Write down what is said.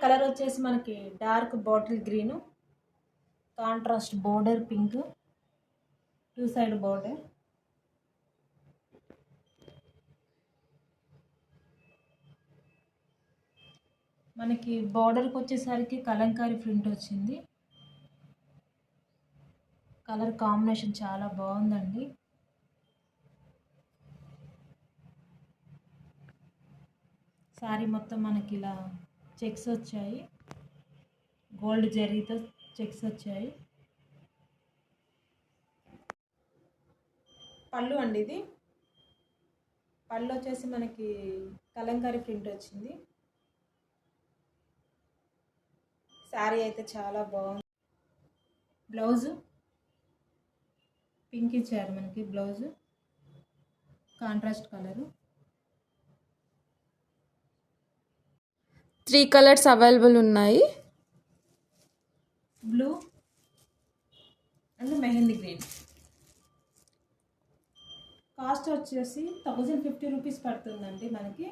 Colour వచ్చేసి మనకి dark bottle green, contrast border pink, 2 side border. మనకి బోర్డర్కి వచ్చేసరికి కలంకారీ ప్రింట్ వచ్చింది. కలర్ కాంబినేషన్ చాలా బాగుందండి. శారీ మొత్తం మనకి ఇలా చెక్స్ వచ్చాయి, గోల్డ్ జరీతో చెక్స్ వచ్చాయి. పళ్ళు అండి, ఇది పళ్ళు వచ్చేసి మనకి కలంకారీ ప్రింట్ వచ్చింది. శారీ అయితే చాలా బాగుంది. బ్లౌజు పింక్ ఇచ్చారు మనకి, blouse contrast colour. 3 colours available ఉన్నాయి. Blue and mehndi green. Cost వచ్చేసి 1050 రూపీస్ పడుతుందండి మనకి.